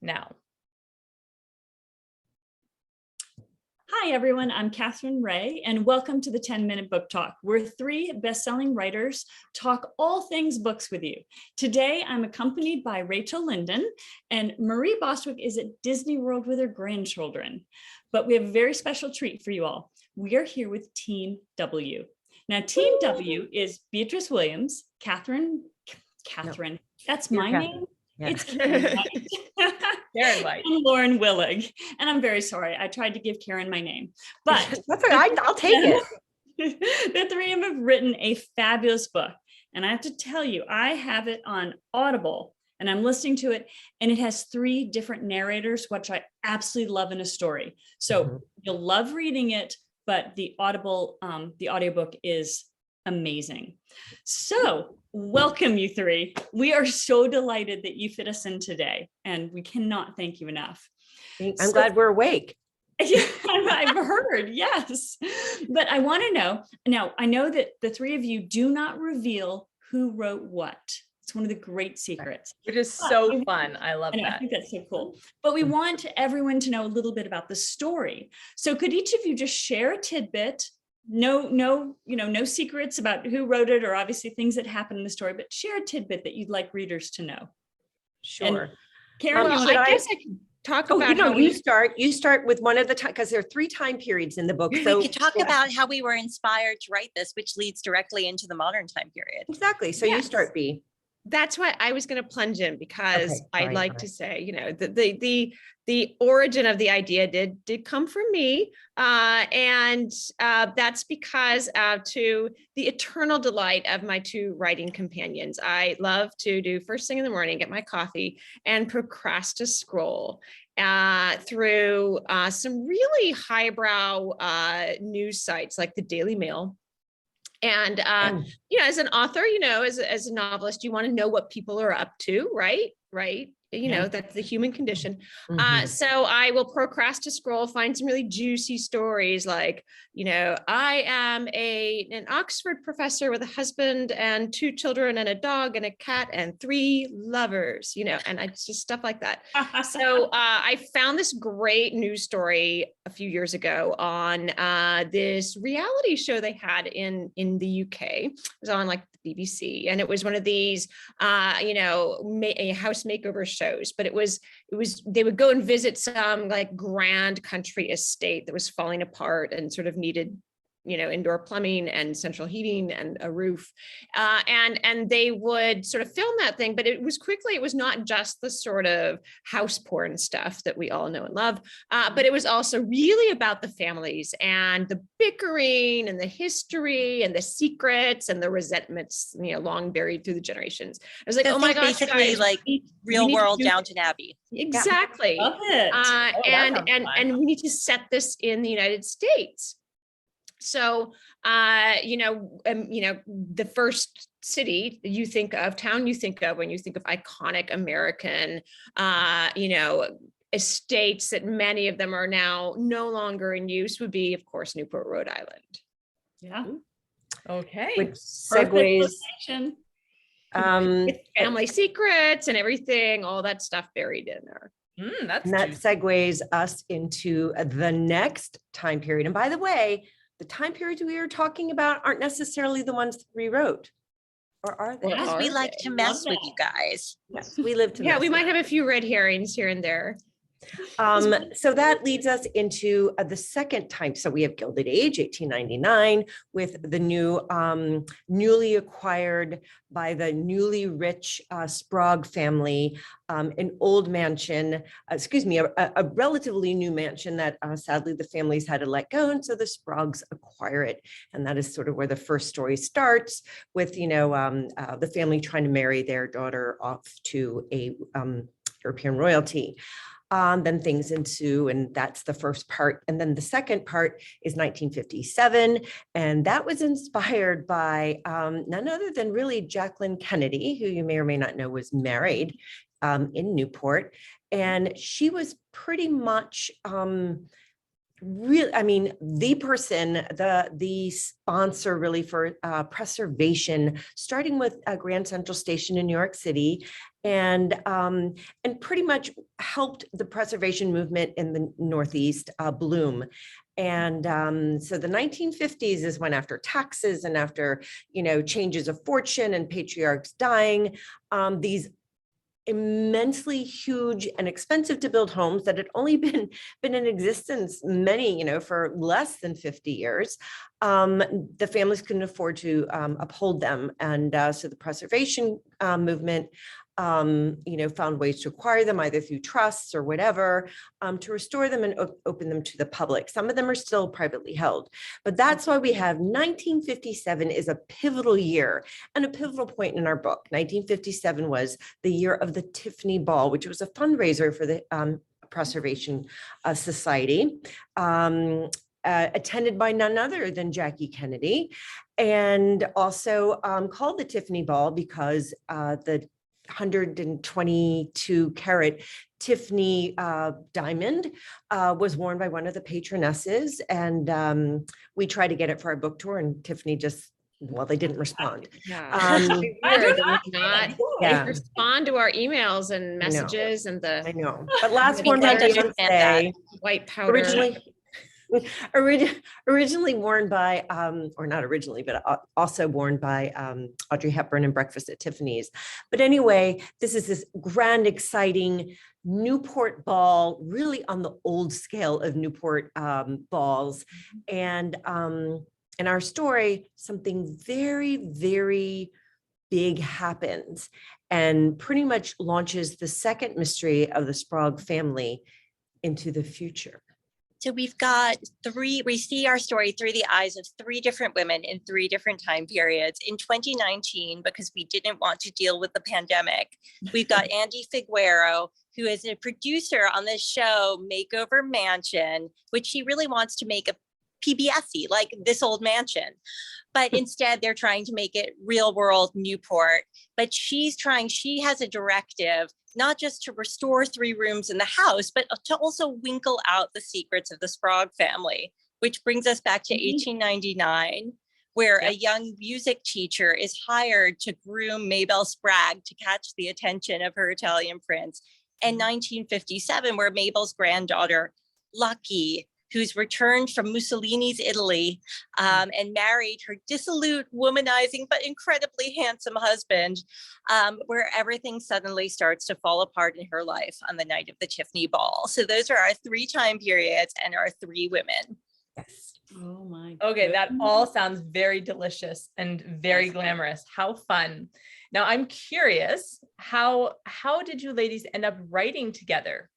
now. Hi, everyone. I'm Katherine Reay, and welcome to the 10-Minute Book Talk, where three best-selling writers talk all things books with you. Today, I'm accompanied by Rachel Linden, and Marie Bostwick is at Disney World with her grandchildren. But we have a very special treat for you all. We are here with Team W. Now, Team W is Beatriz Williams, Katherine, that's my name. Yeah. It's Karen White. Karen White. And Lauren Willig. And I'm very sorry. I tried to give Karen my name, but that's all right. I'll take it. The three of them have written a fabulous book. And I have to tell you, I have it on Audible and I'm listening to it, and it has three different narrators, which I absolutely love in a story. So you'll love reading it, but the audiobook is amazing. So welcome, you three. We are so delighted that you fit us in today, and we cannot thank you enough. I'm glad we're awake. Yeah, I've heard, yes. But I want to know, now I know that the three of you do not reveal who wrote what. It's one of the great secrets. It is so fun. I love that. I think that's so cool. But we want everyone to know a little bit about the story. So could each of you just share a tidbit? No secrets about who wrote it, or obviously things that happen in the story, but share a tidbit that you'd like readers to know. Sure. And Karen, I guess I can talk about you start with one of the time, because there are three time periods in the book. So we could talk about how we were inspired to write this, which leads directly into the modern time period. Exactly. So you start, B. That's what I was going to plunge in, because I'd like to say, the origin of the idea did come from me. And that's because to the eternal delight of my two writing companions. I love to do first thing in the morning, get my coffee and procrastinate scroll through some really highbrow news sites like the Daily Mail. And, as an author, as a novelist, you want to know what people are up to, right? That's the human condition. So I will procrastinate scroll, find some really juicy stories like, I am an Oxford professor with a husband and two children and a dog and a cat and three lovers, and it's just stuff like that. So I found this great news story a few years ago on this reality show they had in the UK. It was on like the BBC, and it was one of these, house makeover shows, but it was they would go and visit some like grand country estate that was falling apart and sort of needed indoor plumbing and central heating and a roof, and they would sort of film that thing. But it was not just the sort of house porn stuff that we all know and love, but it was also really about the families and the bickering and the history and the secrets and the resentments, long buried through the generations. I was like, oh my gosh, basically guys, like real world Downton Abbey. Exactly. Love it. And we need to set this in the United States. So, the first city you think of, town you think of when you think of iconic American, estates that many of them are now no longer in use would be, of course, Newport, Rhode Island. Yeah. Okay. Which segues. With family secrets and everything, all that stuff buried in there. That segues us into the next time period. And by the way, the time periods we are talking about aren't necessarily the ones that we wrote, or are they? Because we like to mess with you guys. Yes, we live to. Yeah, we might have a few red herrings here and there. So that leads us into the second time. So we have Gilded Age, 1899, with the newly acquired by the newly rich Sprague family, an old mansion, a relatively new mansion that sadly the families had to let go. And so the Spragues acquire it. And that is sort of where the first story starts with, the family trying to marry their daughter off to a European royalty. Then things ensue, and that's the first part. And then the second part is 1957, and that was inspired by none other than really Jacqueline Kennedy, who you may or may not know was married in Newport. And she was pretty much really, I mean, the person, the sponsor really for preservation, starting with Grand Central Station in New York City, and pretty much helped the preservation movement in the Northeast bloom. And so the 1950s is when, after taxes and after, changes of fortune and patriarchs dying, these immensely huge and expensive to build homes that had only been in existence many, for less than 50 years. The families couldn't afford to uphold them. And so the preservation movement, found ways to acquire them either through trusts or whatever, to restore them and open them to the public. Some of them are still privately held, but that's why we have 1957 is a pivotal year and a pivotal point in our book. 1957 was the year of the Tiffany Ball, which was a fundraiser for the Preservation Society, attended by none other than Jackie Kennedy, and also called the Tiffany Ball because the 122 carat Tiffany diamond was worn by one of the patronesses, and we tried to get it for our book tour, and Tiffany they didn't respond. Yeah. Weird. Yeah. They respond to our emails and messages and I the know, but last We worn by can understand Beyonce, white powder. originally worn by, or not originally, but also worn by Audrey Hepburn in Breakfast at Tiffany's. But anyway, this is this grand, exciting Newport ball, really on the old scale of Newport balls. And in our story, something very, very big happens and pretty much launches the second mystery of the Sprague family into the future. So we've got we see our story through the eyes of three different women in three different time periods. In 2019, because we didn't want to deal with the pandemic, we've got Andy Figueroa, who is a producer on this show, Makeover Mansion, which he really wants to make a PBS-y, like This Old Mansion. But instead, they're trying to make it real world Newport. But she has a directive, not just to restore 3 rooms in the house, but to also winkle out the secrets of the Sprague family, which brings us back to 1899, where a young music teacher is hired to groom Mabel Sprague to catch the attention of her Italian prince. And 1957, where Mabel's granddaughter, Lucky, who's returned from Mussolini's Italy and married her dissolute, womanizing, but incredibly handsome husband, where everything suddenly starts to fall apart in her life on the night of the Tiffany Ball. So those are our 3 time periods and our 3 women. Yes. Oh my. Okay, that all sounds very delicious and very glamorous. How fun. Now I'm curious, how did you ladies end up writing together?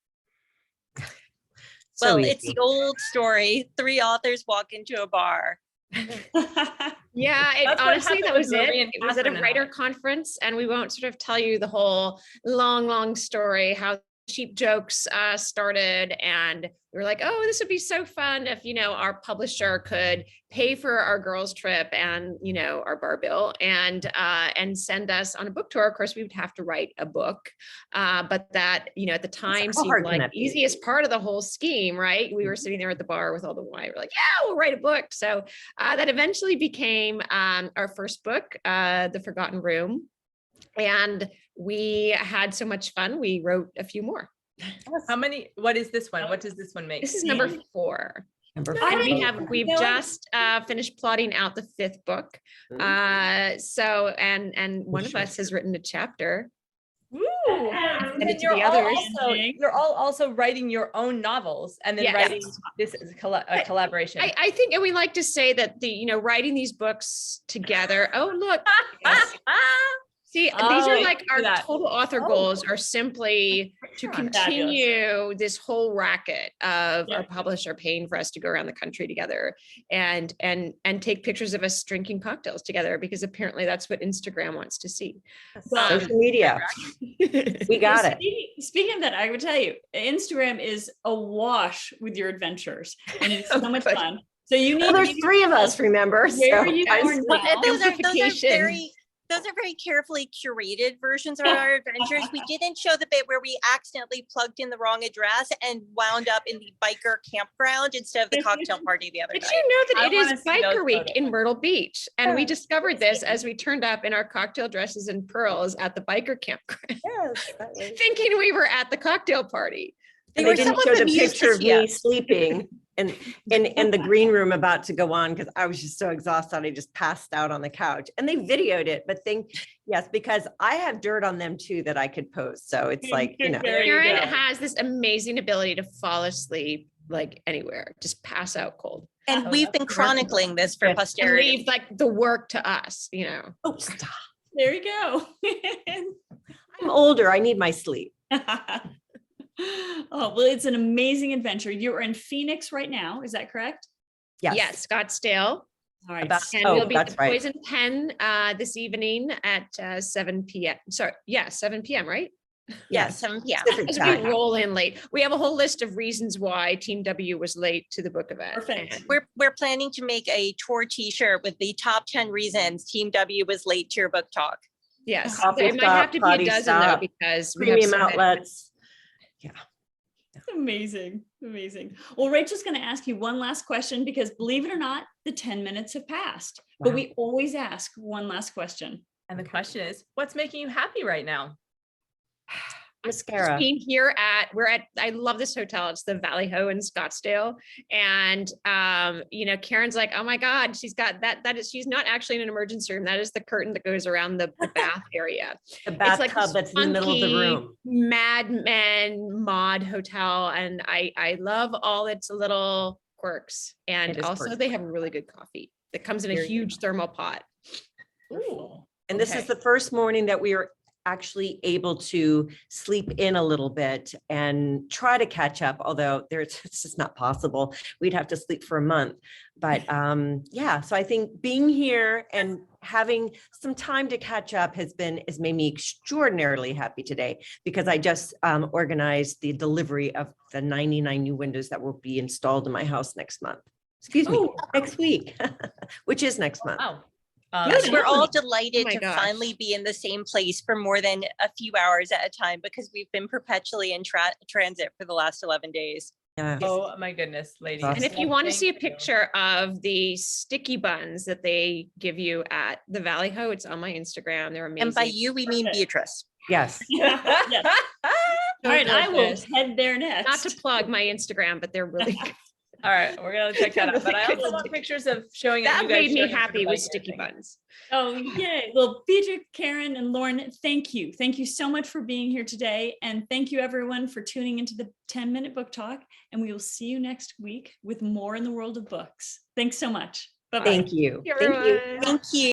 Well, it's the old story. 3 authors walk into a bar. Yeah, That's what honestly, happened that with was it. Marie and It was at a Catherine and writer I. conference, and we won't sort of tell you the whole long story, how cheap jokes started. And we were like, oh, this would be so fun if, our publisher could pay for our girls' trip and, our bar bill and send us on a book tour. Of course, we would have to write a book. But that, at the time How hard seemed can like that be? easiest part of the whole scheme, right? We were sitting there at the bar with all the wine. We're like, yeah, we'll write a book. So that eventually became our first book, The Forgotten Room. And we had so much fun. We wrote a few more. What is this one? What does this one make? This is number 4. Number And 4. we've just finished plotting out the 5th book. So one of us has written a chapter. Woo! And And it to the others. you're all also writing your own novels and then Yes. writing this is a collaboration. I think, and we like to say that writing these books together. Oh, look. See, these are like our total author goals are simply to continue this whole racket of our publisher paying for us to go around the country together and take pictures of us drinking cocktails together, because apparently that's what Instagram wants to see. Social media. We got it. Speaking of that, I would tell you, Instagram is awash with your adventures, and it's so much fun. So you need. Well, there's 3 of us, remember? Where So you I- are now. Those are Amplification. Those are very carefully curated versions of our adventures. We didn't show the bit where we accidentally plugged in the wrong address and wound up in the biker campground instead of the cocktail party the other Did night. you know that I it is wanna see those Biker Week photos. in Myrtle Beach? And we Yes. discovered this as we turned up in our cocktail dresses and pearls at the biker campground, Yes, that was. thinking we were at the cocktail party. And were they didn't some show of the the picture of me musicians. sleeping in the green room about to go on because I was just so exhausted. I just passed out on the couch and they videoed it. But yes, because I have dirt on them too that I could post. So it's like, you know. There you Karen go. has this amazing ability to fall asleep like anywhere, just pass out cold. And Oh, we've that's been chronicling this for Good. And posterity. leave like the work to us, you know. Oh, stop. There you go. I'm older. I need my sleep. Oh, well, it's an amazing adventure. You're in Phoenix right now. Is that correct? Yes, Scottsdale. All right. About- And Oh, we'll be at that's the right. Poison Pen this evening at 7 p.m. Sorry, yeah, 7 p.m., right? Yes, 7 p.m. Pacific As time. we roll in late. We have a whole list of reasons why Team W was late to the book event. Perfect. And We're planning to make a tour t-shirt with the top 10 reasons Team W was late to your book talk. yes, Coffee it might stop, have to be potty a dozen stop, though, because we have Premium so many. outlets. Amazing. Amazing. Well, Rachel's going to ask you one last question because believe it or not, the 10 minutes have passed, but Wow. we always ask one last question. And the question is, what's making you happy right now? Mascara. Being here I love this hotel. It's the Valley Ho in Scottsdale. And, Karen's like, oh my God, she's got she's not actually in an emergency room. That is the curtain that goes around the bath area. The It's like bathtub this that's in the middle of the funky room. Mad Men mod hotel. And I love all its little quirks. And It is also quirky. they have really good coffee that comes in a Very good. huge thermal pot. Ooh. And this is Okay. the first morning that we were actually able to sleep in a little bit and try to catch up, although it's just not possible. We'd have to sleep for a month. But yeah, so I think being here and having some time to catch up has made me extraordinarily happy today because I just organized the delivery of the 99 new windows that will be installed in my house next month. Excuse me, Oh. next week, which is next month. Wow. Good. We're all Oh delighted my to gosh. finally be in the same place for more than a few hours at a time because we've been perpetually in transit for the last 11 days. Yeah. Oh my goodness, ladies. And And if you want to see a Thank you. picture of the sticky buns that they give you at the Valley Ho, it's on my Instagram. They're amazing. And by you, we mean Perfect. Beatrice. Yes. Yes. All right, I will delicious. head there next. Not to plug my Instagram, but they're really good. All right, we're gonna check that out. But I also want pictures of showing That you guys made me showing us happy what with you're sticky doing. buns. Oh, yay. Well, Beatriz, Karen, and Lauren, thank you. Thank you so much for being here today. And thank you everyone for tuning into the 10-minute book talk. And we will see you next week with more in the world of books. Thanks so much. Bye-bye. Thank you. Thank you, Thank you. everyone. Thank you.